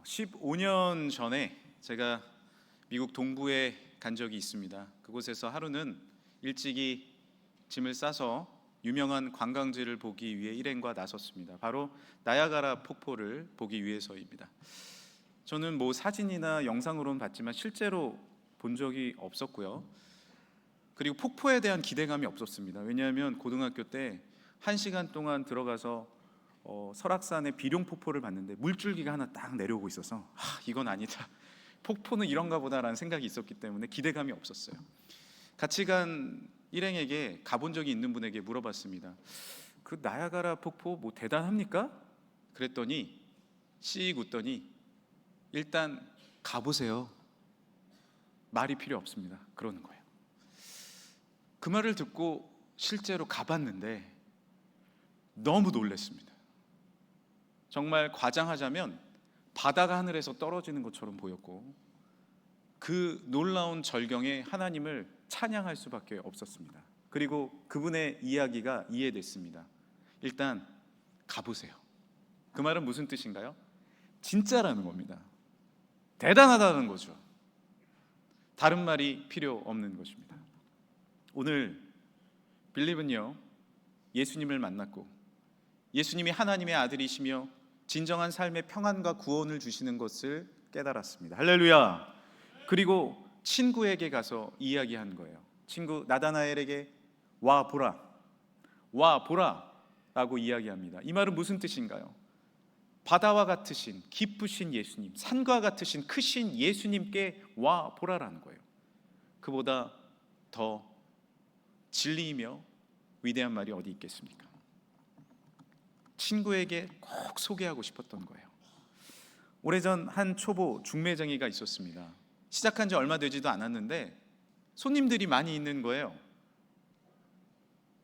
15년 전에 제가 미국 동부에 간 적이 있습니다. 그곳에서 하루는 일찍이 짐을 싸서 유명한 관광지를 보기 위해 일행과 나섰습니다. 바로 나야가라 폭포를 보기 위해서입니다. 저는 사진이나 영상으로는 봤지만 실제로 본 적이 없었고요. 그리고 폭포에 대한 기대감이 없었습니다. 왜냐하면 고등학교 때 1시간 동안 들어가서 설악산의 비룡폭포를 봤는데 물줄기가 하나 딱 내려오고 있어서 이건 아니다, 폭포는 이런가 보다라는 생각이 있었기 때문에 기대감이 없었어요. 같이 간 일행에게 가본 적이 있는 분에게 물어봤습니다. 그 나야가라 폭포 대단합니까? 그랬더니 씩 웃더니 일단 가보세요, 말이 필요 없습니다, 그러는 거예요. 그 말을 듣고 실제로 가봤는데 너무 놀랐습니다. 정말 과장하자면 바다가 하늘에서 떨어지는 것처럼 보였고, 그 놀라운 절경에 하나님을 찬양할 수밖에 없었습니다. 그리고 그분의 이야기가 이해됐습니다. 일단 가보세요. 그 말은 무슨 뜻인가요? 진짜라는 겁니다. 대단하다는 거죠. 다른 말이 필요 없는 것입니다. 오늘 빌립은요, 예수님을 만났고 예수님이 하나님의 아들이시며 진정한 삶의 평안과 구원을 주시는 것을 깨달았습니다. 할렐루야. 그리고 친구에게 가서 이야기한 거예요. 친구 나다나엘에게 와 보라 라고 이야기합니다. 이 말은 무슨 뜻인가요? 바다와 같으신 기쁘신 예수님, 산과 같으신 크신 예수님께 와 보라라는 거예요. 그보다 더 진리이며 위대한 말이 어디 있겠습니까? 친구에게 꼭 소개하고 싶었던 거예요. 오래전 한 초보 중매쟁이가 있었습니다. 시작한 지 얼마 되지도 않았는데 손님들이 많이 있는 거예요.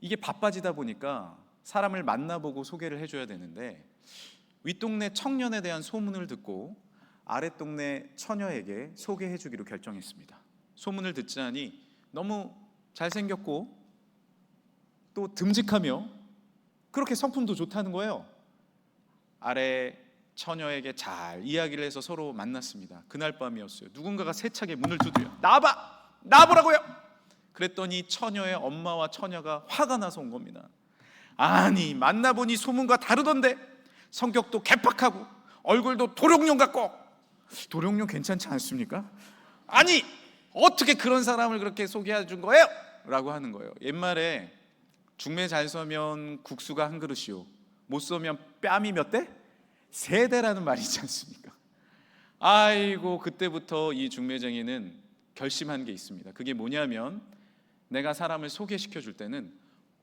이게 바빠지다 보니까 사람을 만나보고 소개를 해줘야 되는데 윗동네 청년에 대한 소문을 듣고 아랫동네 처녀에게 소개해주기로 결정했습니다. 소문을 듣자니 너무 잘생겼고 또 듬직하며 그렇게 성품도 좋다는 거예요. 아래 처녀에게 잘 이야기를 해서 서로 만났습니다. 그날 밤이었어요. 누군가가 세차게 문을 두드려 나보라고요. 그랬더니 처녀의 엄마와 처녀가 화가 나서 온 겁니다. 아니, 만나보니 소문과 다르던데 성격도 개팍하고 얼굴도 도룡뇽 같고. 도룡뇽 괜찮지 않습니까? 아니, 어떻게 그런 사람을 그렇게 소개해 준 거예요? 라고 하는 거예요. 옛말에 중매 잘 서면 국수가 한 그릇이요, 못 서면 뺨이 몇 대? 3대라는 말이 있지 않습니까? 아이고, 그때부터 이 중매쟁이는 결심한 게 있습니다. 그게 뭐냐면 내가 사람을 소개시켜 줄 때는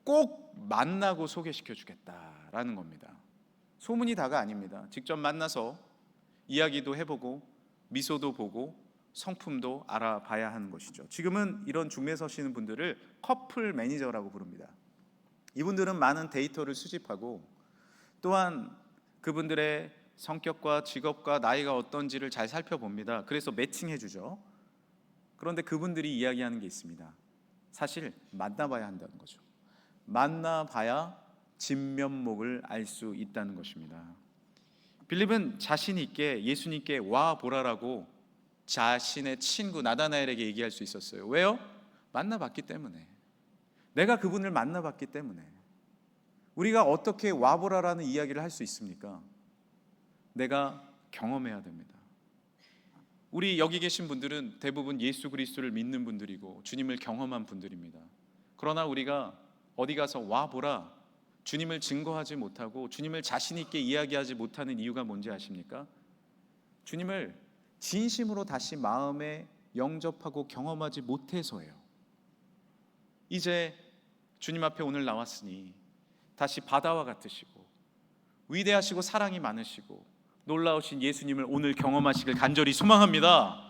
꼭 만나고 소개시켜 주겠다라는 겁니다. 소문이 다가 아닙니다. 직접 만나서 이야기도 해보고 미소도 보고 성품도 알아봐야 하는 것이죠. 지금은 이런 중매 서시는 분들을 커플 매니저라고 부릅니다. 이분들은 많은 데이터를 수집하고 또한 그분들의 성격과 직업과 나이가 어떤지를 잘 살펴봅니다. 그래서 매칭해 주죠. 그런데 그분들이 이야기하는 게 있습니다. 사실 만나봐야 한다는 거죠. 만나봐야 진면목을 알 수 있다는 것입니다. 빌립은 자신 있게 예수님께 와 보라라고 자신의 친구 나다나엘에게 얘기할 수 있었어요. 왜요? 만나봤기 때문에. 내가 그분을 만나봤기 때문에. 우리가 어떻게 와보라라는 이야기를 할 수 있습니까? 내가 경험해야 됩니다. 우리 여기 계신 분들은 대부분 예수 그리스도를 믿는 분들이고 주님을 경험한 분들입니다. 그러나 우리가 어디 가서 와보라, 주님을 증거하지 못하고 주님을 자신 있게 이야기하지 못하는 이유가 뭔지 아십니까? 주님을 진심으로 다시 마음에 영접하고 경험하지 못해서예요. 이제 주님 앞에 오늘 나왔으니 다시 바다와 같으시고 위대하시고 사랑이 많으시고 놀라우신 예수님을 오늘 경험하시길 간절히 소망합니다.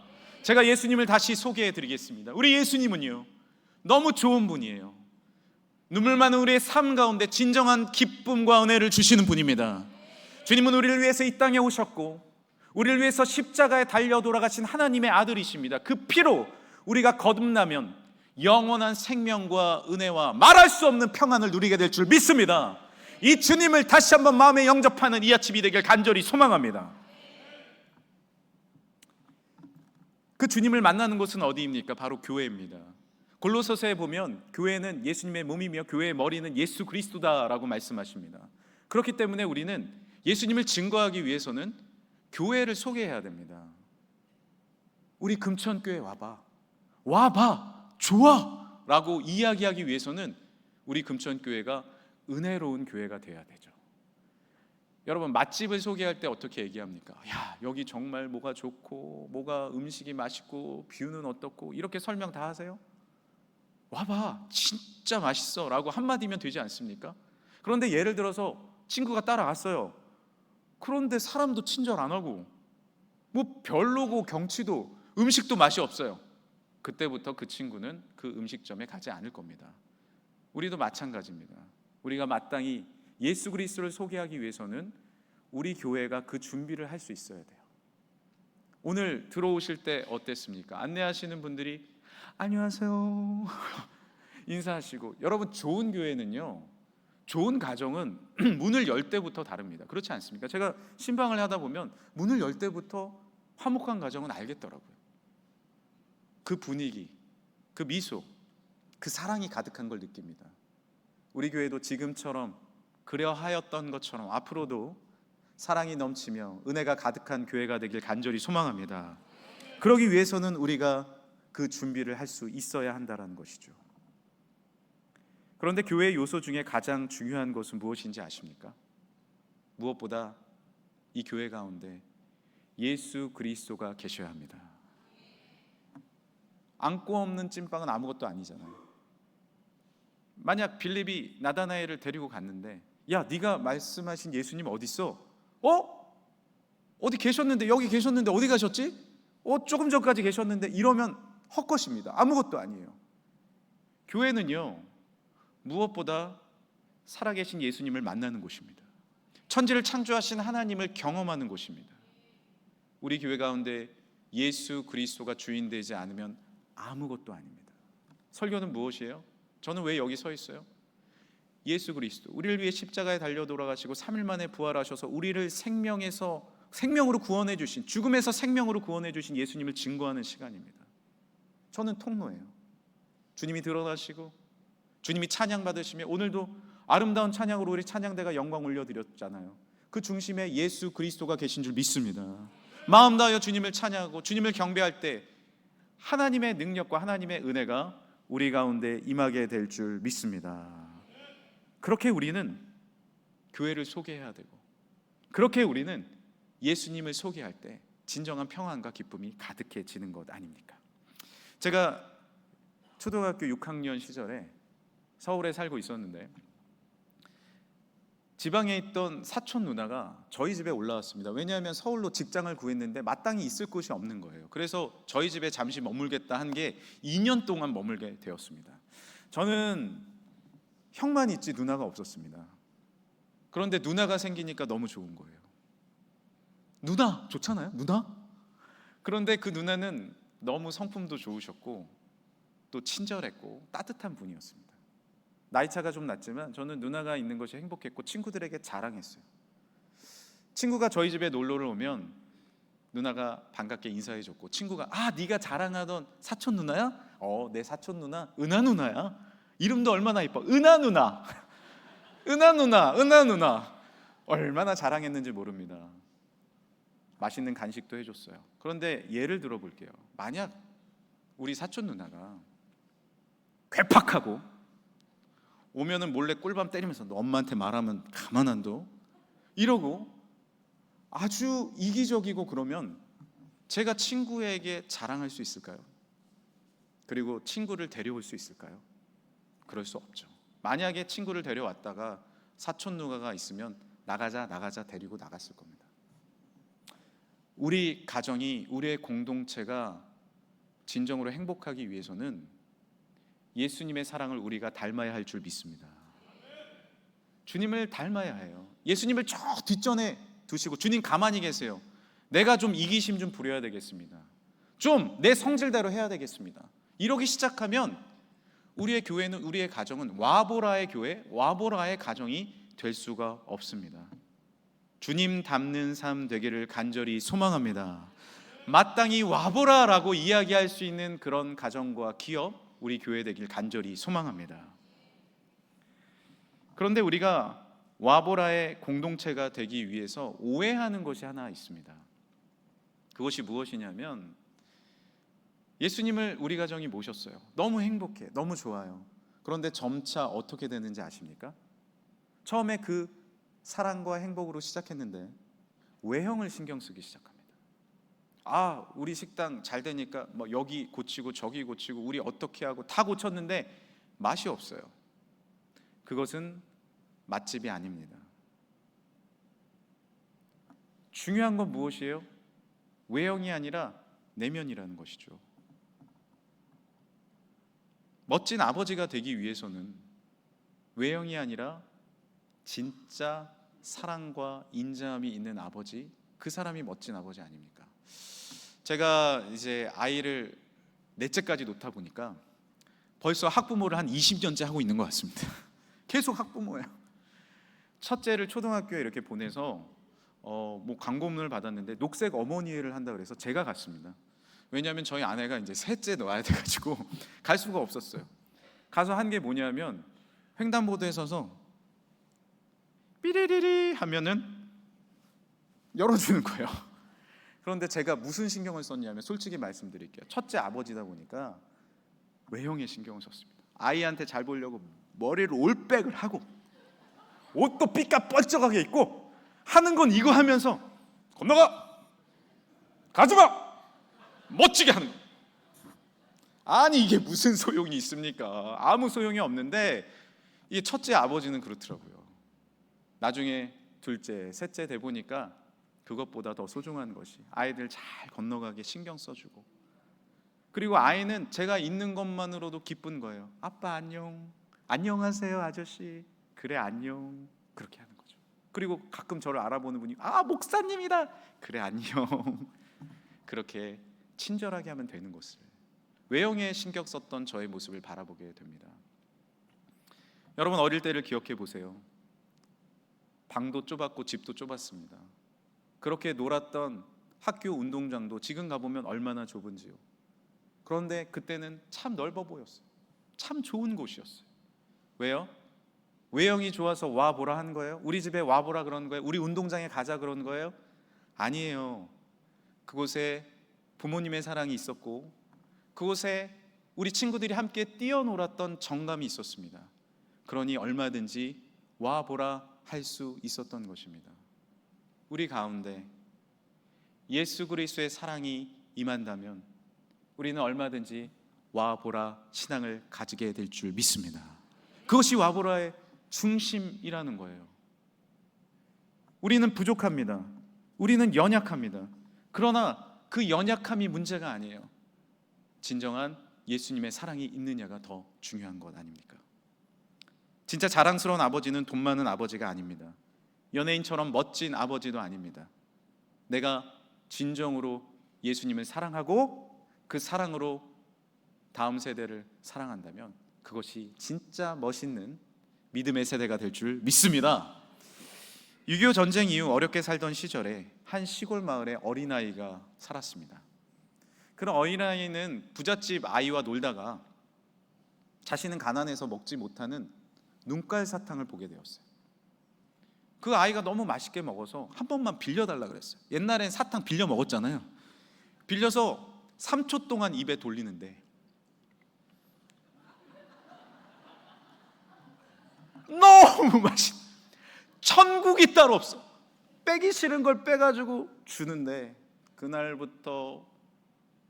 제가 예수님을 다시 소개해 드리겠습니다. 우리 예수님은요, 너무 좋은 분이에요. 눈물 많은 우리의 삶 가운데 진정한 기쁨과 은혜를 주시는 분입니다. 주님은 우리를 위해서 이 땅에 오셨고 우리를 위해서 십자가에 달려 돌아가신 하나님의 아들이십니다. 그 피로 우리가 거듭나면 영원한 생명과 은혜와 말할 수 없는 평안을 누리게 될 줄 믿습니다. 이 주님을 다시 한번 마음에 영접하는 이 아침이 되길 간절히 소망합니다. 그 주님을 만나는 곳은 어디입니까? 바로 교회입니다. 골로새서에 보면 교회는 예수님의 몸이며 교회의 머리는 예수 그리스도다라고 말씀하십니다. 그렇기 때문에 우리는 예수님을 증거하기 위해서는 교회를 소개해야 됩니다. 우리 금천교회 와봐 좋아 라고 이야기하기 위해서는 우리 금천교회가 은혜로운 교회가 돼야 되죠. 여러분, 맛집을 소개할 때 어떻게 얘기합니까? 야, 여기 정말 뭐가 좋고 뭐가 음식이 맛있고 뷰는 어떻고 이렇게 설명 다 하세요? 와봐 진짜 맛있어 라고 한마디면 되지 않습니까? 그런데 예를 들어서 친구가 따라갔어요. 그런데 사람도 친절 안 하고 뭐 별로고 경치도 음식도 맛이 없어요. 그때부터 그 친구는 그 음식점에 가지 않을 겁니다. 우리도 마찬가지입니다. 우리가 마땅히 예수 그리스도를 소개하기 위해서는 우리 교회가 그 준비를 할 수 있어야 돼요. 오늘 들어오실 때 어땠습니까? 안내하시는 분들이 안녕하세요 인사하시고. 여러분, 좋은 교회는요, 좋은 가정은 문을 열 때부터 다릅니다. 그렇지 않습니까? 제가 신방을 하다 보면 문을 열 때부터 화목한 가정은 알겠더라고요. 그 분위기, 그 미소, 그 사랑이 가득한 걸 느낍니다. 우리 교회도 지금처럼 그려하였던 것처럼 앞으로도 사랑이 넘치며 은혜가 가득한 교회가 되길 간절히 소망합니다. 그러기 위해서는 우리가 그 준비를 할 수 있어야 한다는 것이죠. 그런데 교회의 요소 중에 가장 중요한 것은 무엇인지 아십니까? 무엇보다 이 교회 가운데 예수 그리스도가 계셔야 합니다. 안고 없는 찐빵은 아무것도 아니잖아요. 만약 빌립이 나다나엘을 데리고 갔는데, 야, 네가 말씀하신 예수님 어디 있어? 어디 계셨는데, 여기 계셨는데 어디 가셨지? 조금 전까지 계셨는데, 이러면 헛것입니다. 아무것도 아니에요. 교회는요, 무엇보다 살아계신 예수님을 만나는 곳입니다. 천지를 창조하신 하나님을 경험하는 곳입니다. 우리 교회 가운데 예수 그리스도가 주인 되지 않으면 아무것도 아닙니다. 설교는 무엇이에요? 저는 왜 여기 서 있어요? 예수 그리스도, 우리를 위해 십자가에 달려 돌아가시고 3일 만에 부활하셔서 우리를 생명으로 구원해 주신, 죽음에서 생명으로 구원해 주신 예수님을 증거하는 시간입니다. 저는 통로예요. 주님이 드러나시고 주님이 찬양 받으시며, 오늘도 아름다운 찬양으로 우리 찬양대가 영광 올려드렸잖아요. 그 중심에 예수 그리스도가 계신 줄 믿습니다. 마음 다하여 주님을 찬양하고 주님을 경배할 때 하나님의 능력과 하나님의 은혜가 우리 가운데 임하게 될 줄 믿습니다. 그렇게 우리는 교회를 소개해야 되고, 그렇게 우리는 예수님을 소개할 때 진정한 평안과 기쁨이 가득해지는 것 아닙니까? 제가 초등학교 6학년 시절에 서울에 살고 있었는데, 지방에 있던 사촌 누나가 저희 집에 올라왔습니다. 왜냐하면 서울로 직장을 구했는데 마땅히 있을 곳이 없는 거예요. 그래서 저희 집에 잠시 머물겠다 한 게 2년 동안 머물게 되었습니다. 저는 형만 있지 누나가 없었습니다. 그런데 누나가 생기니까 너무 좋은 거예요. 누나 좋잖아요, 누나. 그런데 그 누나는 너무 성품도 좋으셨고 또 친절했고 따뜻한 분이었습니다. 나이 차가 좀 났지만 저는 누나가 있는 것이 행복했고 친구들에게 자랑했어요. 친구가 저희 집에 놀러를 오면 누나가 반갑게 인사해줬고, 친구가 네가 자랑하던 사촌 누나야? 내 사촌 누나 은하 누나야. 이름도 얼마나 이뻐, 은하 누나. 은하 누나, 은하 누나. 얼마나 자랑했는지 모릅니다. 맛있는 간식도 해줬어요. 그런데 예를 들어 볼게요. 만약 우리 사촌 누나가 괴팍하고 오면은 몰래 꿀밤 때리면서 너 엄마한테 말하면 가만 안 둬 이러고 아주 이기적이고, 그러면 제가 친구에게 자랑할 수 있을까요? 그리고 친구를 데려올 수 있을까요? 그럴 수 없죠. 만약에 친구를 데려왔다가 사촌 누나가 있으면 나가자 데리고 나갔을 겁니다. 우리 가정이, 우리의 공동체가 진정으로 행복하기 위해서는 예수님의 사랑을 우리가 닮아야 할 줄 믿습니다. 주님을 닮아야 해요. 예수님을 저 뒷전에 두시고, 주님 가만히 계세요. 내가 좀 이기심 좀 부려야 되겠습니다. 좀 내 성질대로 해야 되겠습니다. 이러기 시작하면 우리의 교회는, 우리의 가정은 와보라의 교회, 와보라의 가정이 될 수가 없습니다. 주님 닮는 삶 되기를 간절히 소망합니다. 마땅히 와보라라고 이야기할 수 있는 그런 가정과 기업, 우리 교회 되길 간절히 소망합니다. 그런데 우리가 와보라의 공동체가 되기 위해서 오해하는 것이 하나 있습니다. 그것이 무엇이냐면, 예수님을 우리 가정이 모셨어요. 너무 행복해, 너무 좋아요. 그런데 점차 어떻게 되는지 아십니까? 처음에 그 사랑과 행복으로 시작했는데 외형을 신경 쓰기 시작합니다. 아, 우리 식당 잘 되니까 뭐 여기 고치고 저기 고치고 우리 어떻게 하고 다 고쳤는데 맛이 없어요. 그것은 맛집이 아닙니다. 중요한 건 무엇이에요? 외형이 아니라 내면이라는 것이죠. 멋진 아버지가 되기 위해서는 외형이 아니라 진짜 사랑과 인자함이 있는 아버지, 그 사람이 멋진 아버지 아닙니까? 제가 이제 아이를 넷째까지 놓다 보니까 벌써 학부모를 한 20년째 하고 있는 것 같습니다. 계속 학부모예요. 첫째를 초등학교에 이렇게 보내서 뭐 광고문을 받았는데 녹색 어머니회를 한다 그래서 제가 갔습니다. 왜냐하면 저희 아내가 이제 셋째 넣어야 돼가지고 갈 수가 없었어요. 가서 한 게 뭐냐면 횡단보도에 서서 삐리리리 하면은 열어주는 거예요. 그런데 제가 무슨 신경을 썼냐면, 솔직히 말씀드릴게요. 첫째 아버지다 보니까 외형에 신경을 썼습니다. 아이한테 잘 보려고 머리를 올백을 하고 옷도 삐까뻔쩍하게 입고 하는 건 이거 하면서 건너가! 가지마! 멋지게 하는 거예요. 아니 이게 무슨 소용이 있습니까? 아무 소용이 없는데 이 첫째 아버지는 그렇더라고요. 나중에 둘째, 셋째 돼 보니까 그것보다 더 소중한 것이 아이들 잘 건너가게 신경 써주고, 그리고 아이는 제가 있는 것만으로도 기쁜 거예요. 아빠 안녕, 안녕하세요 아저씨, 그래 안녕, 그렇게 하는 거죠. 그리고 가끔 저를 알아보는 분이 아 목사님이다, 그래 안녕, 그렇게 친절하게 하면 되는 것을, 외형에 신경 썼던 저의 모습을 바라보게 됩니다. 여러분, 어릴 때를 기억해 보세요. 방도 좁았고 집도 좁았습니다. 그렇게 놀았던 학교 운동장도 지금 가보면 얼마나 좁은지요. 그런데 그때는 참 넓어 보였어요. 참 좋은 곳이었어요. 왜요? 외형이 좋아서 와보라 하는 거예요? 우리 집에 와보라 그런 거예요? 우리 운동장에 가자 그런 거예요? 아니에요. 그곳에 부모님의 사랑이 있었고, 그곳에 우리 친구들이 함께 뛰어놀았던 정감이 있었습니다. 그러니 얼마든지 와보라 할 수 있었던 것입니다. 우리 가운데 예수 그리스도의 사랑이 임한다면 우리는 얼마든지 와보라 신앙을 가지게 될 줄 믿습니다. 그것이 와보라의 중심이라는 거예요. 우리는 부족합니다. 우리는 연약합니다. 그러나 그 연약함이 문제가 아니에요. 진정한 예수님의 사랑이 있느냐가 더 중요한 것 아닙니까? 진짜 자랑스러운 아버지는 돈 많은 아버지가 아닙니다. 연예인처럼 멋진 아버지도 아닙니다. 내가 진정으로 예수님을 사랑하고 그 사랑으로 다음 세대를 사랑한다면 그것이 진짜 멋있는 믿음의 세대가 될 줄 믿습니다. 6.25 전쟁 이후 어렵게 살던 시절에 한 시골 마을에 어린아이가 살았습니다. 그런 어린아이는 부잣집 아이와 놀다가 자신은 가난해서 먹지 못하는 눈깔 사탕을 보게 되었어요. 그 아이가 너무 맛있게 먹어서 한 번만 빌려달라 그랬어요. 옛날엔 사탕 빌려 먹었잖아요. 빌려서 3초 동안 입에 돌리는데 너무 맛있어. 천국이 따로 없어. 빼기 싫은 걸 빼가지고 주는데 그날부터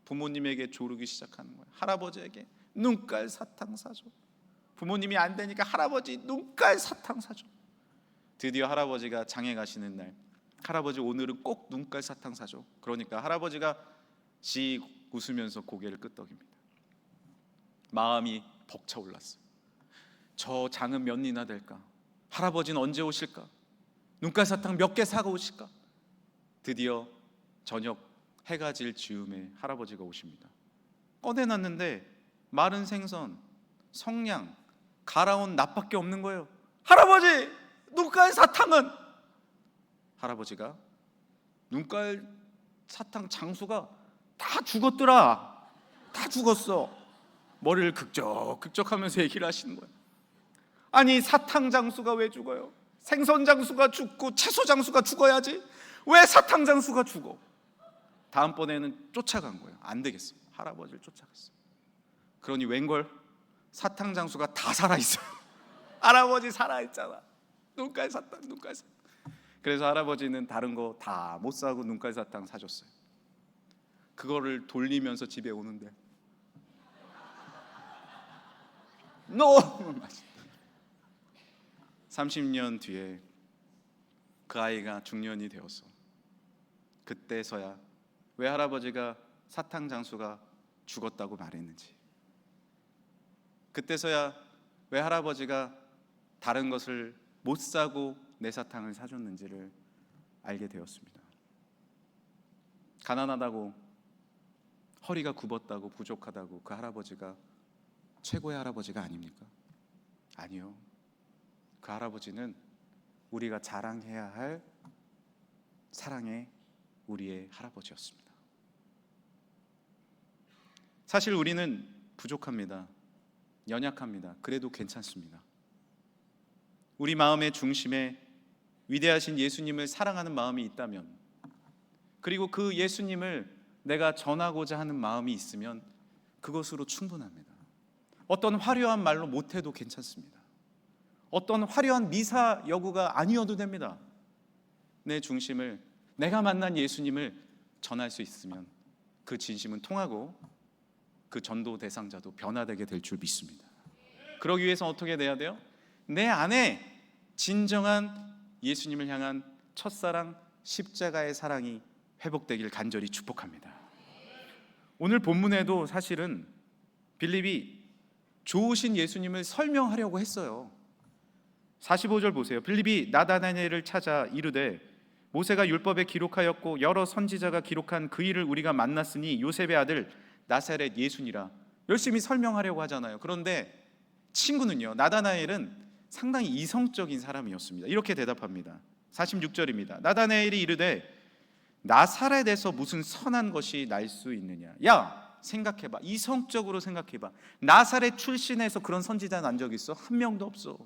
부모님에게 조르기 시작하는 거예요. 할아버지에게 눈깔 사탕 사줘. 부모님이 안 되니까 할아버지 눈깔 사탕 사줘. 드디어 할아버지가 장에 가시는 날, 할아버지 오늘은 꼭 눈깔 사탕 사줘. 그러니까 할아버지가 씩 웃으면서 고개를 끄덕입니다. 마음이 벅차올랐어요. 저 장은 몇 리나 될까? 할아버지는 언제 오실까? 눈깔 사탕 몇 개 사고 오실까? 드디어 저녁 해가 질 즈음에 할아버지가 오십니다. 꺼내놨는데 마른 생선, 성냥, 갈아온 낫밖에 없는 거예요. 할아버지! 눈깔 사탕은? 할아버지가 눈깔 사탕 장수가 다 죽었더라. 다 죽었어. 머리를 극적극적하면서 얘기를 하시는 거예요. 아니, 사탕 장수가 왜 죽어요? 생선 장수가 죽고 채소 장수가 죽어야지. 왜 사탕 장수가 죽어? 다음번에는 쫓아간 거예요. 안 되겠어. 할아버지를 쫓아갔어. 그러니 웬걸? 사탕 장수가 다 살아있어요. 할아버지 살아있잖아. 눈깔 사탕, 눈깔 사탕. 그래서 할아버지는 다른 거 다 못 사고 눈깔 사탕 사줬어요. 그거를 돌리면서 집에 오는데 너무 맛있다. 30년 뒤에 그 아이가 중년이 되어서 그때서야 왜 할아버지가 사탕 장수가 죽었다고 말했는지, 그때서야 왜 할아버지가 다른 것을 못 사고 내 사탕을 사줬는지를 알게 되었습니다. 가난하다고, 허리가 굽었다고, 부족하다고 그 할아버지가 최고의 할아버지가 아닙니까? 아니요. 그 할아버지는 우리가 자랑해야 할 사랑의 우리의 할아버지였습니다. 사실 우리는 부족합니다. 연약합니다. 그래도 괜찮습니다. 우리 마음의 중심에 위대하신 예수님을 사랑하는 마음이 있다면, 그리고 그 예수님을 내가 전하고자 하는 마음이 있으면 그것으로 충분합니다. 어떤 화려한 말로 못해도 괜찮습니다. 어떤 화려한 미사 여구가 아니어도 됩니다. 내 중심을, 내가 만난 예수님을 전할 수 있으면 그 진심은 통하고 그 전도 대상자도 변화되게 될 줄 믿습니다. 그러기 위해서 어떻게 돼야 돼요? 내 안에 진정한 예수님을 향한 첫사랑 십자가의 사랑이 회복되길 간절히 축복합니다. 오늘 본문에도 사실은 빌립이 좋으신 예수님을 설명하려고 했어요. 45절 보세요. 빌립이 나다나엘을 찾아 이르되 모세가 율법에 기록하였고 여러 선지자가 기록한 그 일을 우리가 만났으니 요셉의 아들 나사렛 예수니라. 열심히 설명하려고 하잖아요. 그런데 친구는요, 나다나엘은 상당히 이성적인 사람이었습니다. 이렇게 대답합니다. 46절입니다. 나다나엘이 이르되 나사렛에서 무슨 선한 것이 날 수 있느냐. 야, 생각해봐. 이성적으로 생각해봐. 나사렛 출신에서 그런 선지자 난 적 있어? 한 명도 없어.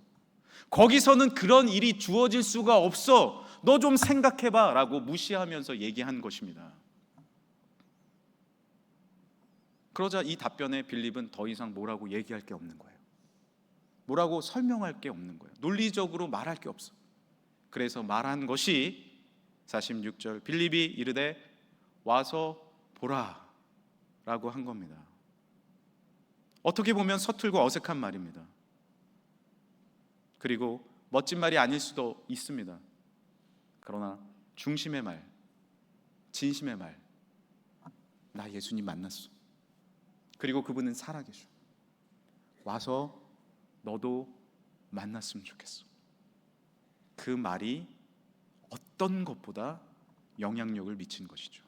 거기서는 그런 일이 주어질 수가 없어. 너 좀 생각해봐 라고 무시하면서 얘기한 것입니다. 그러자 이 답변에 빌립은 더 이상 뭐라고 얘기할 게 없는 거예요. 뭐라고 설명할 게 없는 거예요. 논리적으로 말할 게 없어. 그래서 말한 것이 46절, 빌립이 이르되 와서 보라 라고 한 겁니다. 어떻게 보면 서툴고 어색한 말입니다. 그리고 멋진 말이 아닐 수도 있습니다. 그러나 중심의 말, 진심의 말, 나 예수님 만났어. 그리고 그분은 살아계셔. 와서 너도 만났으면 좋겠어. 그 말이 어떤 것보다 영향력을 미친 것이죠.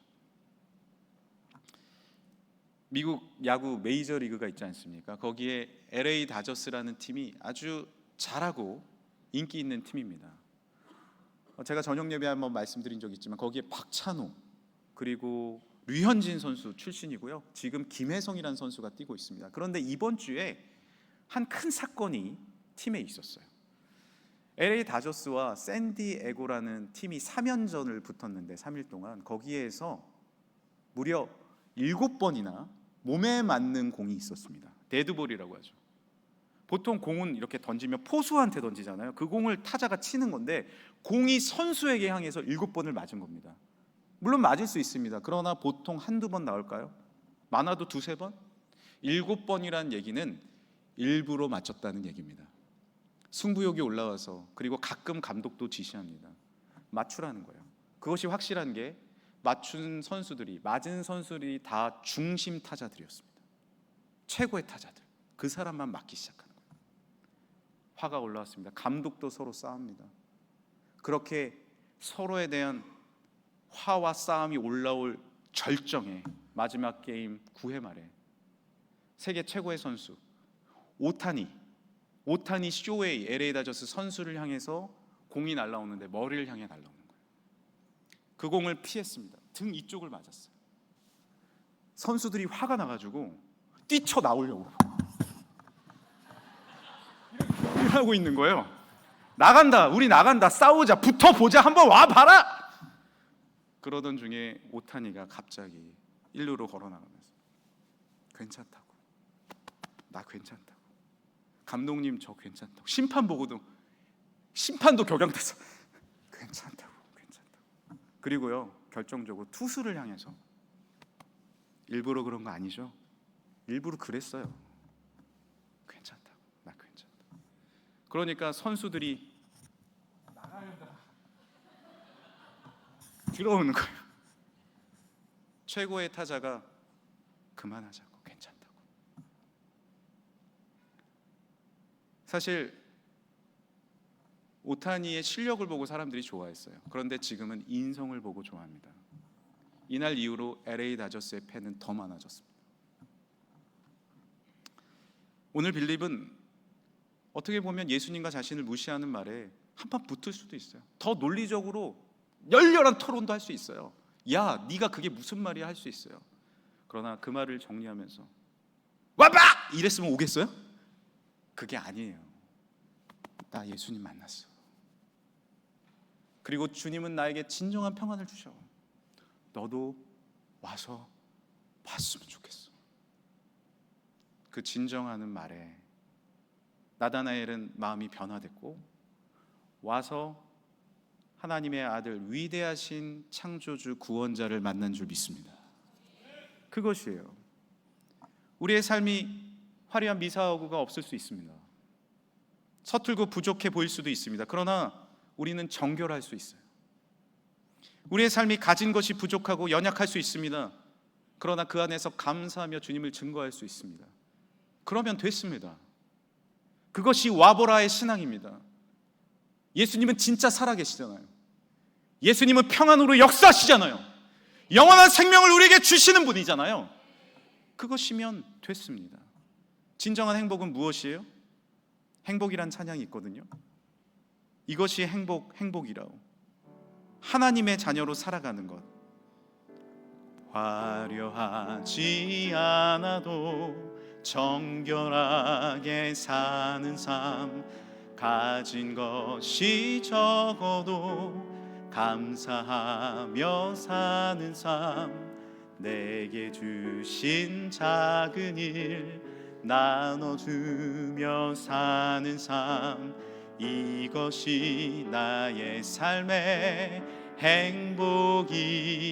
미국 야구 메이저리그가 있지 않습니까? 거기에 LA 다저스라는 팀이 아주 잘하고 인기 있는 팀입니다. 제가 저녁 예배 한번 말씀드린 적이 있지만 거기에 박찬호 그리고 류현진 선수 출신이고요. 지금 김혜성이라는 선수가 뛰고 있습니다. 그런데 이번 주에 한 큰 사건이 팀에 있었어요. LA 다저스와 샌디에고라는 팀이 3연전을 붙었는데 3일 동안 거기에서 무려 7번이나 몸에 맞는 공이 있었습니다. 데드볼이라고 하죠. 보통 공은 이렇게 던지면 포수한테 던지잖아요. 그 공을 타자가 치는 건데 공이 선수에게 향해서 7번을 맞은 겁니다. 물론 맞을 수 있습니다. 그러나 보통 한두 번 나올까요? 많아도 두세 번? 7번이란 얘기는 일부러 맞췄다는 얘기입니다. 승부욕이 올라와서, 그리고 가끔 감독도 지시합니다. 맞추라는 거예요. 그것이 확실한 게 맞은 선수들이 다 중심 타자들이었습니다. 최고의 타자들. 그 사람만 맞기 시작하는 거예요. 화가 올라왔습니다. 감독도 서로 싸웁니다. 그렇게 서로에 대한 화와 싸움이 올라올 절정에 마지막 게임 9회 말에 세계 최고의 선수 오타니 쇼웨이 LA 다저스 선수를 향해서 공이 날아오는데 머리를 향해 날아오는 거예요. 그 공을 피했습니다. 등 이쪽을 맞았어요. 선수들이 화가 나가지고 뛰쳐나오려고 이렇게 하고 있는 거예요. 나간다, 우리 나간다, 싸우자, 붙어보자, 한번 와봐라. 그러던 중에 오타니가 갑자기 일루로 걸어나가면서 괜찮다고, 나 괜찮다고, 감독님 저 괜찮다고, 심판도 격양돼서 괜찮다고. 그리고요, 결정적으로 투수를 향해서 일부러 그런 거 아니죠? 일부러 그랬어요. 괜찮다고, 나 괜찮다고. 그러니까 선수들이 나가려다 들어오는 거예요. 최고의 타자가 그만하자고, 괜찮다고. 사실 오타니의 실력을 보고 사람들이 좋아했어요. 그런데 지금은 인성을 보고 좋아합니다. 이날 이후로 LA 다저스의 팬은 더 많아졌습니다. 오늘 빌립은 어떻게 보면 예수님과 자신을 무시하는 말에 한판 붙을 수도 있어요. 더 논리적으로 열렬한 토론도 할 수 있어요. 야, 네가 그게 무슨 말이야 할 수 있어요. 그러나 그 말을 정리하면서 와봐! 이랬으면 오겠어요? 그게 아니에요. 나 예수님 만났어. 그리고 주님은 나에게 진정한 평안을 주셔. 너도 와서 봤으면 좋겠어. 그 진정하는 말에 나다나엘은 마음이 변화됐고 와서 하나님의 아들, 위대하신 창조주 구원자를 만난 줄 믿습니다. 그것이에요. 우리의 삶이 화려한 미사오구가 없을 수 있습니다. 서툴고 부족해 보일 수도 있습니다. 그러나 우리는 정결할 수 있어요. 우리의 삶이 가진 것이 부족하고 연약할 수 있습니다. 그러나 그 안에서 감사하며 주님을 증거할 수 있습니다. 그러면 됐습니다. 그것이 와보라의 신앙입니다. 예수님은 진짜 살아계시잖아요. 예수님은 평안으로 역사하시잖아요. 영원한 생명을 우리에게 주시는 분이잖아요. 그것이면 됐습니다. 진정한 행복은 무엇이에요? 행복이란 찬양이 있거든요. 이것이 행복이라고. 하나님의 자녀로 살아가는 것. 화려하지 않아도 정결하게 사는 삶, 가진 것이 적어도 감사하며 사는 삶, 내게 주신 작은 일 나눠주며 사는 삶, 이것이 나의 삶의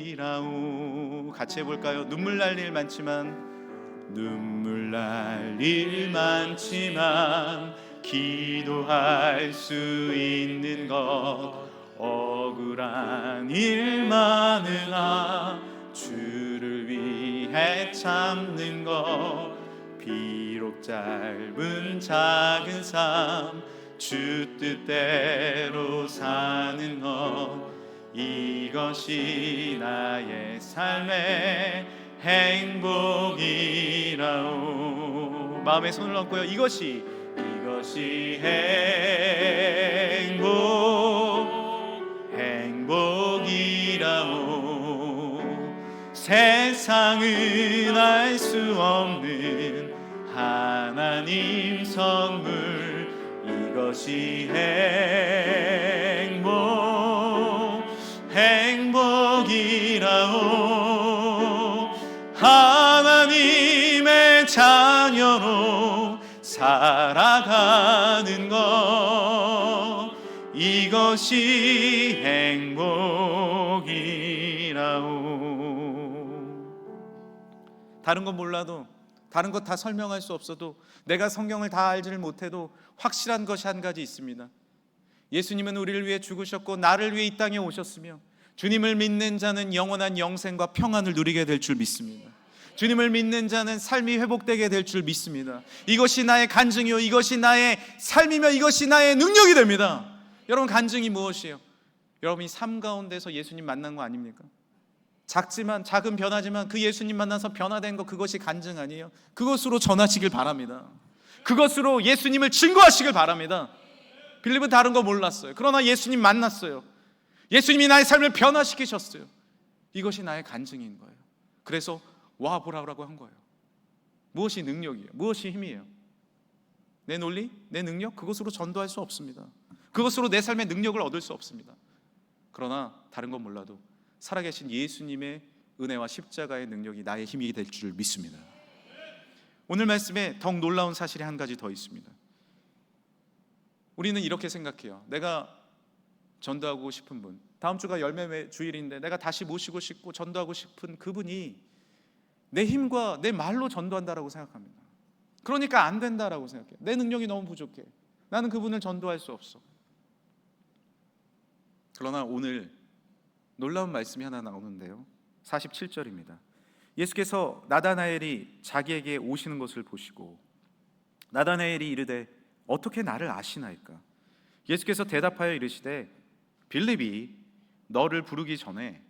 행복이라오. 같이 해볼까요? 눈물 날 일 많지만, 눈물 날 일 많지만 기도할 수 있는 것, 억울한 일 많으나 주를 위해 참는 것, 비록 짧은 작은 삶 주 뜻대로 사는 것, 이것이 나의 삶의 행복이라오. 마음에 손을 얹고요. 이것이 행복이라오. 세상은 알 수 없는 하나님 선물, 이것이 행복이라오. 하나님의 자녀로 살아가는 것, 이것이 행복이라오. 다른 건 몰라도, 다른 것 다 설명할 수 없어도, 내가 성경을 다 알지를 못해도 확실한 것이 한 가지 있습니다. 예수님은 우리를 위해 죽으셨고 나를 위해 이 땅에 오셨으며, 주님을 믿는 자는 영원한 영생과 평안을 누리게 될 줄 믿습니다. 주님을 믿는 자는 삶이 회복되게 될 줄 믿습니다. 이것이 나의 간증이요, 이것이 나의 삶이며 이것이 나의 능력이 됩니다. 여러분, 간증이 무엇이에요? 여러분이 삶 가운데서 예수님 만난 거 아닙니까? 작은 변화지만 그 예수님 만나서 변화된 거, 그것이 간증 아니에요? 그것으로 전하시길 바랍니다. 그것으로 예수님을 증거하시길 바랍니다. 빌립은 다른 거 몰랐어요. 그러나 예수님 만났어요. 예수님이 나의 삶을 변화시키셨어요. 이것이 나의 간증인 거예요. 그래서 와 보라고 한 거예요. 무엇이 능력이에요? 무엇이 힘이에요? 내 논리? 내 능력? 그것으로 전도할 수 없습니다. 그것으로 내 삶의 능력을 얻을 수 없습니다. 그러나 다른 건 몰라도 살아계신 예수님의 은혜와 십자가의 능력이 나의 힘이 될 줄 믿습니다. 오늘 말씀에 더욱 놀라운 사실이 한 가지 더 있습니다. 우리는 이렇게 생각해요. 내가 전도하고 싶은 분, 다음 주가 열매 주일인데 내가 다시 모시고 싶고 전도하고 싶은 그분이 내 힘과 내 말로 전도한다라고 생각합니다. 그러니까 안 된다라고 생각해요. 내 능력이 너무 부족해. 나는 그분을 전도할 수 없어. 그러나 오늘 놀라운 말씀이 하나 나오는데요. 47절입니다. 예수께서 나다나엘이 자기에게 오시는 것을 보시고 나다나엘이 이르되 어떻게 나를 아시나이까? 예수께서 대답하여 이르시되 빌립이 너를 부르기 전에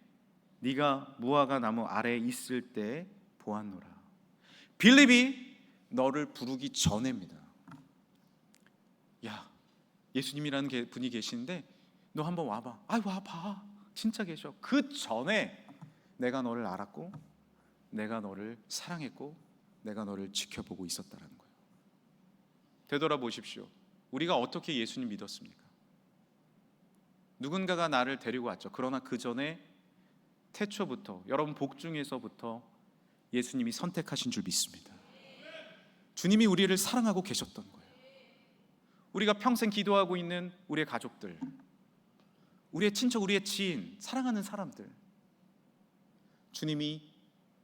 네가 무화과 나무 아래에 있을 때 보았노라. 빌립이 너를 부르기 전에입니다. 야, 예수님이라는 분이 계시는데 너 한번 와봐. 와봐. 진짜 계셔. 그 전에 내가 너를 알았고 내가 너를 사랑했고 내가 너를 지켜보고 있었다라는 거예요. 되돌아보십시오. 우리가 어떻게 예수님 믿었습니까? 누군가가 나를 데리고 왔죠. 그러나 그 전에 태초부터 여러분 복중에서부터 예수님이 선택하신 줄 믿습니다. 주님이 우리를 사랑하고 계셨던 거예요. 우리가 평생 기도하고 있는 우리의 가족들, 우리의 친척, 우리의 지인, 사랑하는 사람들, 주님이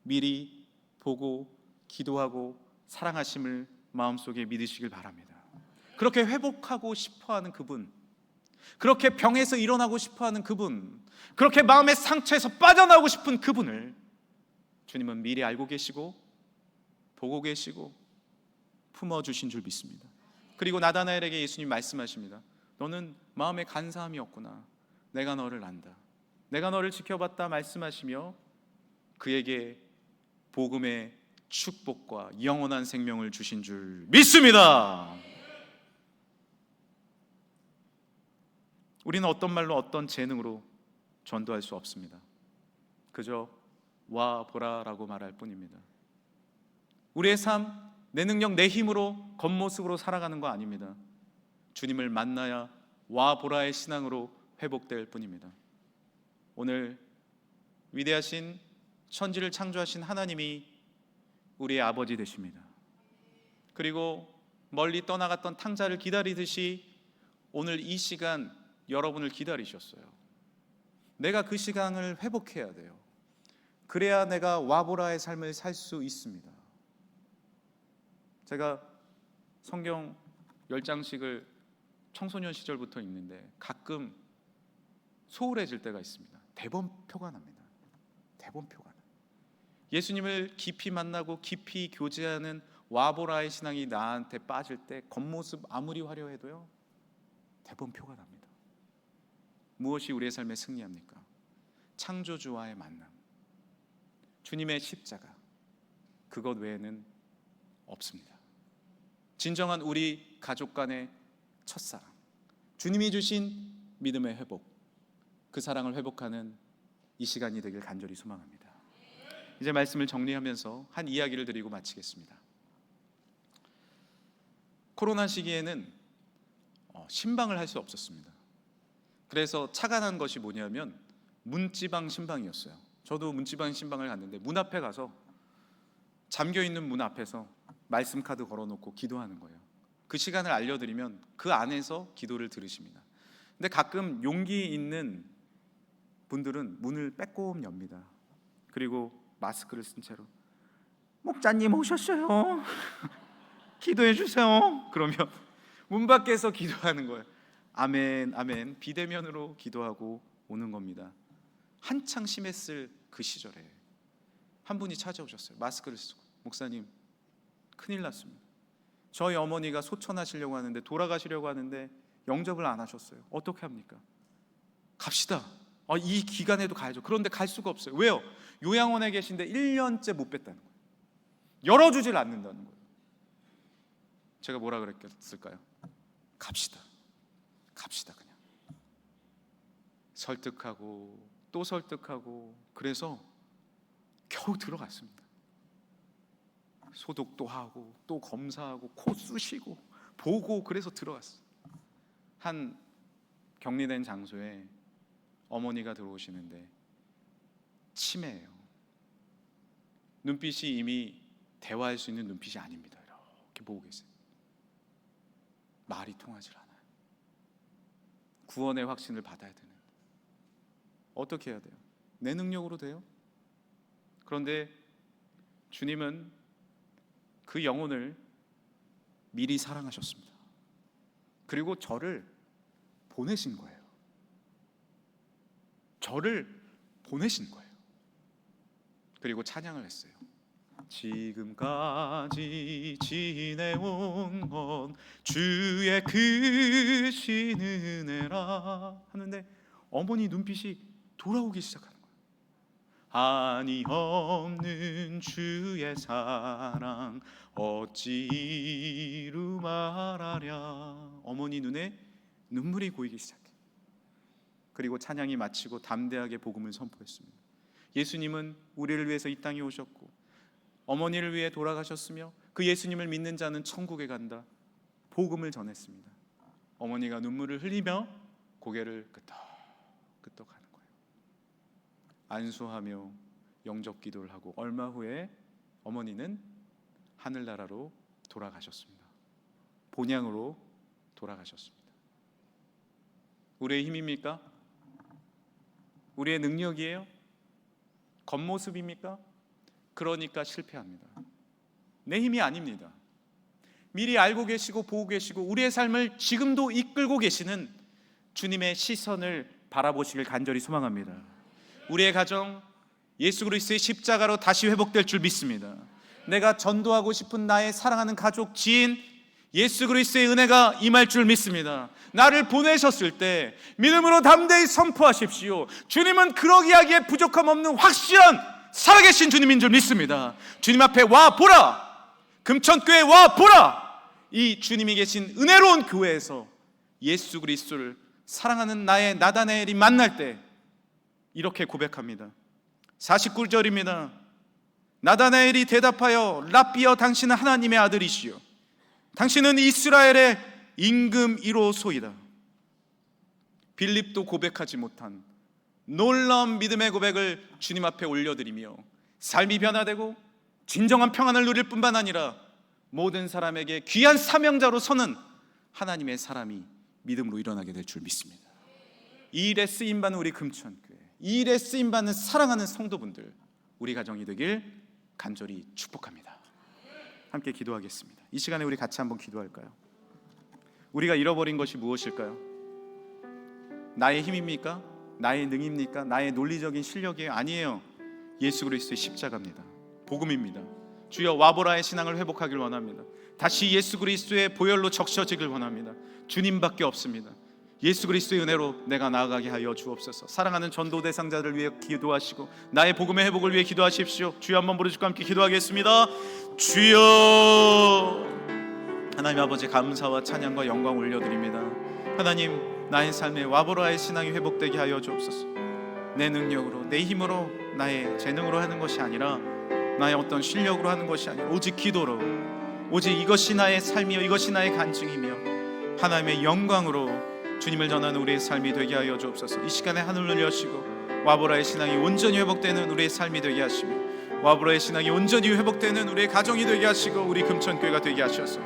미리 보고 기도하고 사랑하심을 마음속에 믿으시길 바랍니다. 그렇게 회복하고 싶어하는 그분, 그렇게 병에서 일어나고 싶어하는 그분, 그렇게 마음의 상처에서 빠져나오고 싶은 그분을 주님은 미리 알고 계시고 보고 계시고 품어주신 줄 믿습니다. 그리고 나다나엘에게 예수님 말씀하십니다. 너는 마음에 간사함이 없구나. 내가 너를 안다. 내가 너를 지켜봤다 말씀하시며 그에게 복음의 축복과 영원한 생명을 주신 줄 믿습니다. 우리는 어떤 말로 어떤 재능으로 전도할 수 없습니다. 그저 와 보라라고 말할 뿐입니다. 우리의 삶, 내 능력, 내 힘으로 겉모습으로 살아가는 거 아닙니다. 주님을 만나야 와 보라의 신앙으로 회복될 뿐입니다. 오늘 위대하신 천지를 창조하신 하나님이 우리의 아버지 되십니다. 그리고 멀리 떠나갔던 탕자를 기다리듯이 오늘 이 시간 여러분을 기다리셨어요. 내가 그 시간을 회복해야 돼요. 그래야 내가 와보라의 삶을 살 수 있습니다. 제가 성경 10장씩을 청소년 시절부터 읽는데 가끔 소홀해질 때가 있습니다. 대본표가 납니다. 대본표가 나. 예수님을 깊이 만나고 깊이 교제하는 와보라의 신앙이 나한테 빠질 때 겉모습 아무리 화려해도요 대본표가 납니다. 무엇이 우리의 삶에 승리합니까? 창조주와의 만남, 주님의 십자가, 그것 외에는 없습니다. 진정한 우리 가족 간의 첫사랑, 주님이 주신 믿음의 회복, 그 사랑을 회복하는 이 시간이 되길 간절히 소망합니다. 이제 말씀을 정리하면서 한 이야기를 드리고 마치겠습니다. 코로나 시기에는 신방을 할 수 없었습니다. 그래서 착안한 것이 뭐냐면 문지방 신방이었어요. 저도 문지방 신방을 갔는데 문 앞에 가서 잠겨있는 문 앞에서 말씀 카드 걸어놓고 기도하는 거예요. 그 시간을 알려드리면 그 안에서 기도를 들으십니다. 근데 가끔 용기 있는 분들은 문을 빼꼼 엽니다. 그리고 마스크를 쓴 채로 목자님 오셨어요. 기도해 주세요. 그러면 문 밖에서 기도하는 거예요. 아멘 아멘 비대면으로 기도하고 오는 겁니다. 한창 심했을 그 시절에 한 분이 찾아오셨어요. 마스크를 쓰고 목사님 큰일 났습니다. 저희 어머니가 소천하시려고 하는데 돌아가시려고 하는데 영접을 안 하셨어요. 어떻게 합니까? 갑시다. 이 기간에도 가야죠. 그런데 갈 수가 없어요. 왜요? 요양원에 계신데 1년째 못 뵀다는 거예요. 열어주질 않는다는 거예요. 제가 뭐라 그랬을까요? 갑시다. 갑시다 그냥. 설득하고 또 설득하고 그래서 겨우 들어갔습니다. 소독도 하고 또 검사하고 코 쑤시고 보고 그래서 들어갔어. 한 격리된 장소에 어머니가 들어오시는데 치매예요. 눈빛이 이미 대화할 수 있는 눈빛이 아닙니다. 이렇게 보고 계세요. 말이 통하질 않아요. 구원의 확신을 받아야 되는데 어떻게 해야 돼요? 내 능력으로 돼요? 그런데 주님은 그 영혼을 미리 사랑하셨습니다. 그리고 저를 보내신 거예요. 저를 보내신 거예요. 그리고 찬양을 했어요. 지금까지 지내온 건 주의 크신 은혜라 하는데 어머니 눈빛이 돌아오기 시작하는 거예요. 한이 없는 주의 사랑 어찌 이루 말하랴. 어머니 눈에 눈물이 고이기 시작해요. 그리고 찬양이 마치고 담대하게 복음을 선포했습니다. 예수님은 우리를 위해서 이 땅에 오셨고 어머니를 위해 돌아가셨으며 그 예수님을 믿는 자는 천국에 간다. 복음을 전했습니다. 어머니가 눈물을 흘리며 고개를 끄덕끄덕 하는 거예요. 안수하며 영접 기도를 하고 얼마 후에 어머니는 하늘나라로 돌아가셨습니다. 본향으로 돌아가셨습니다. 우리의 힘입니까? 우리의 능력이에요? 겉모습입니까? 그러니까 실패합니다. 내 힘이 아닙니다. 미리 알고 계시고 보고 계시고 우리의 삶을 지금도 이끌고 계시는 주님의 시선을 바라보시길 간절히 소망합니다. 우리의 가정 예수 그리스도의 십자가로 다시 회복될 줄 믿습니다. 내가 전도하고 싶은 나의 사랑하는 가족, 지인, 예수 그리스도의 은혜가 임할 줄 믿습니다. 나를 보내셨을 때 믿음으로 담대히 선포하십시오. 주님은 그러기 하기에 부족함 없는 확실한 살아계신 주님인 줄 믿습니다. 주님 앞에 와 보라. 금천교회 와 보라. 이 주님이 계신 은혜로운 교회에서 예수 그리스도를 사랑하는 나의 나다나엘이 만날 때 이렇게 고백합니다. 49절입니다. 나다나엘이 대답하여 랍비여 당신은 하나님의 아들이시요 당신은 이스라엘의 임금 1호소이다. 빌립도 고백하지 못한 놀라운 믿음의 고백을 주님 앞에 올려드리며 삶이 변화되고 진정한 평안을 누릴 뿐만 아니라 모든 사람에게 귀한 사명자로 서는 하나님의 사람이 믿음으로 일어나게 될 줄 믿습니다. 이 일에 쓰임받는 우리 금천교회, 이 일에 쓰임받는 사랑하는 성도분들, 우리 가정이 되길 간절히 축복합니다. 함께 기도하겠습니다. 이 시간에 우리 같이 한번 기도할까요? 우리가 잃어버린 것이 무엇일까요? 나의 힘입니까? 나의 능입니까? 나의 논리적인 실력이 아니에요. 예수 그리스도의 십자가입니다. 복음입니다. 주여 와보라의 신앙을 회복하길 원합니다. 다시 예수 그리스도의 보혈로 적셔지길 원합니다. 주님밖에 없습니다. 예수 그리스도의 은혜로 내가 나아가게 하여 주옵소서. 사랑하는 전도 대상자들을 위해 기도하시고 나의 복음의 회복을 위해 기도하십시오. 주여 한번 부르시고 함께 기도하겠습니다. 주여, 하나님 아버지 감사와 찬양과 영광 올려드립니다. 하나님, 나의 삶에 와보라의 신앙이 회복되게 하여 주옵소서. 내 능력으로, 내 힘으로, 나의 재능으로 하는 것이 아니라 나의 어떤 실력으로 하는 것이 아니라 오직 기도로, 오직 이것이 나의 삶이요 이것이 나의 간증이며 하나님의 영광으로 주님을 전하는 우리의 삶이 되게 하여 주옵소서. 이 시간에 하늘을 여시고 와보라의 신앙이 온전히 회복되는 우리의 삶이 되게 하시며 와보라의 신앙이 온전히 회복되는 우리의 가정이 되게 하시고 우리 금천교회가 되게 하셔서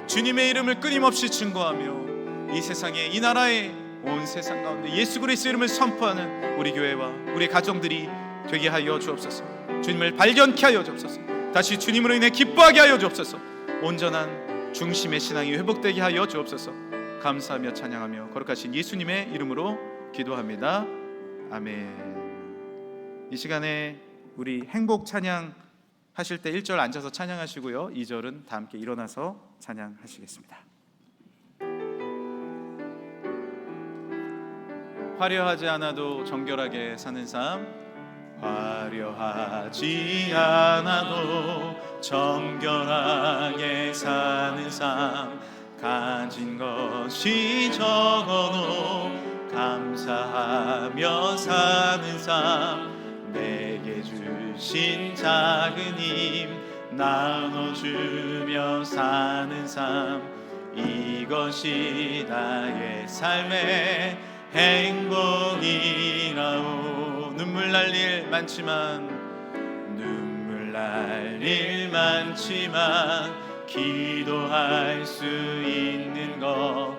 주님의 이름을 끊임없이 증거하며 이 세상에, 이 나라의 온 세상 가운데 예수 그리스도의 이름을 선포하는 우리 교회와 우리 가정들이 되게 하여 주옵소서. 주님을 발견케 하여 주옵소서. 다시 주님으로 인해 기뻐하게 하여 주옵소서. 온전한 중심의 신앙이 회복되게 하여 주옵소서. 감사하며 찬양하며 거룩하신 예수님의 이름으로 기도합니다. 아멘. 이 시간에 우리 행복 찬양 하실 때 1절 앉아서 찬양하시고요, 2절은 다 함께 일어나서 찬양하시겠습니다. 화려하지 않아도 정결하게 사는 삶, 화려하지 않아도 정결하게 사는 삶, 가진 것이 적어도 감사하며 사는 삶, 내게 주신 작은 힘 나눠주며 사는 삶, 이것이 나의 삶의 행복이라오. 눈물 날 일 많지만, 눈물 날 일 많지만 기도할 수 있는 것,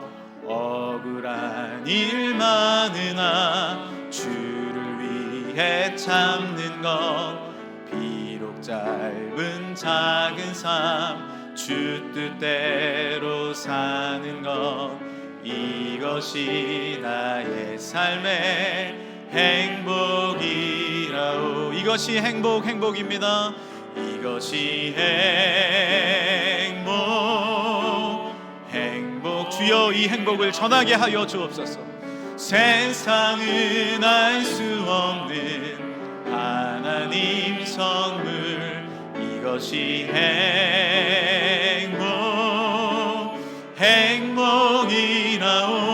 억울한 일 많으나 주를 위해 참는 것, 비록 짧은 작은 삶, 주 뜻대로 사는 것, 이것이 나의 삶의 행복이라오. 이것이 행복입니다. 이것이 행복, 주여 이 행복을 전하게 하여 주옵소서. 세상은 알 수 없는 하나님 선물, 이것이 행복이라오.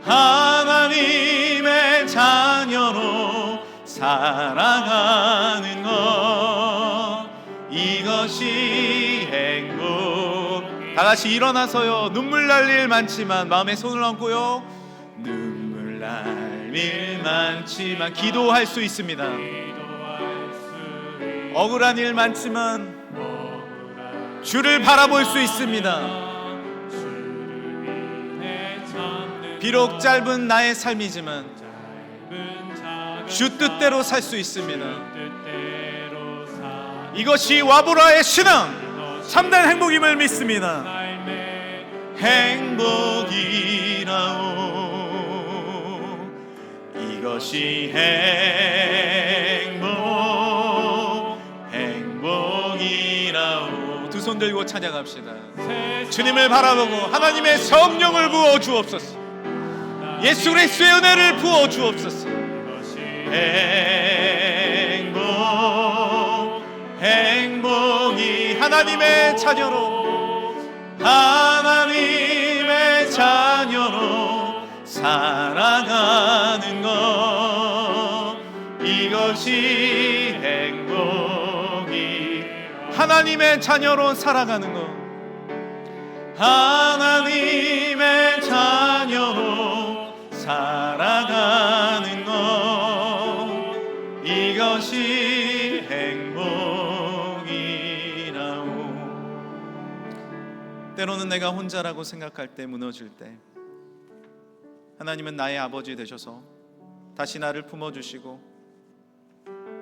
하나님의 자녀로 살아가는 것, 이것이 행복. 다 같이 일어나서요. 눈물 날 일 많지만 마음에 손을 얹고요. 눈물 날 일 많지만 기도할 수 있습니다. 억울한 일 많지만 주를 바라볼 수 있습니다. 비록 짧은 나의 삶이지만 주 뜻대로 살 수 있습니다. 이것이 와보라의 신앙, 참된 행복임을 믿습니다. 행복이라오. 이것이 행복이라오. 두 손 들고 찬양합시다. 주님을 바라보고 하나님의 성령을 부어 주옵소서. 예수 그리스도의 은혜를 부어 주옵소서. 행복이 하나님의 자녀로 살아가는 것, 이것이 행복이. 하나님의 자녀로 살아가는 것, 하나님의 자녀로 살아가는 것, 이것이 행복이라오. 때로는 내가 혼자라고 생각할 때, 무너질 때, 하나님은 나의 아버지 되셔서 다시 나를 품어주시고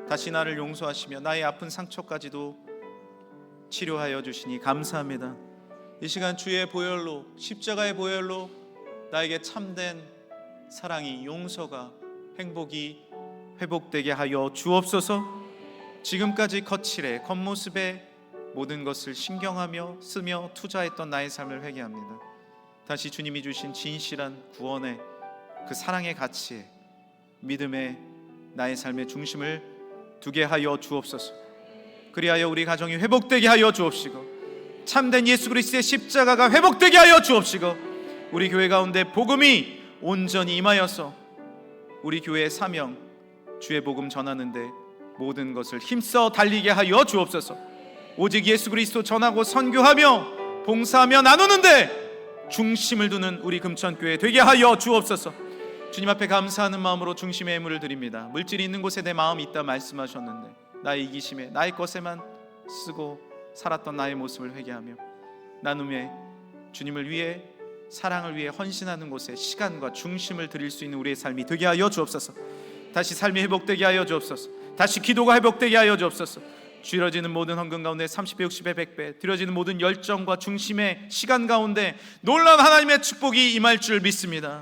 다시 나를 용서하시며 나의 아픈 상처까지도 치료하여 주시니 감사합니다. 이 시간 주의 보혈로, 십자가의 보혈로 나에게 참된 사랑이, 용서가, 행복이 회복되게 하여 주옵소서. 지금까지 거칠에 겉모습에 모든 것을 신경하며 쓰며 투자했던 나의 삶을 회개합니다. 다시 주님이 주신 진실한 구원의 그 사랑의 가치에, 믿음의 나의 삶의 중심을 두게 하여 주옵소서. 그리하여 우리 가정이 회복되게 하여 주옵시고, 참된 예수 그리스도의 십자가가 회복되게 하여 주옵시고, 우리 교회 가운데 복음이 온전히 임하여서 우리 교회의 사명, 주의 복음 전하는데 모든 것을 힘써 달리게 하여 주옵소서. 오직 예수 그리스도 전하고 선교하며 봉사하며 나누는데 중심을 두는 우리 금천교회 되게 하여 주옵소서. 주님 앞에 감사하는 마음으로 중심의 예물을 드립니다. 물질이 있는 곳에 내 마음이 있다 말씀하셨는데, 나의 이기심에 나의 것에만 쓰고 살았던 나의 모습을 회개하며 나눔에, 주님을 위해, 사랑을 위해 헌신하는 곳에 시간과 중심을 드릴 수 있는 우리의 삶이 되게 하여 주옵소서. 다시 삶이 회복되게 하여 주옵소서. 다시 기도가 회복되게 하여 주옵소서. 줄어지는 모든 헌금 가운데 30배, 60배, 100배 드려지는 모든 열정과 중심의 시간 가운데 놀라운 하나님의 축복이 임할 줄 믿습니다.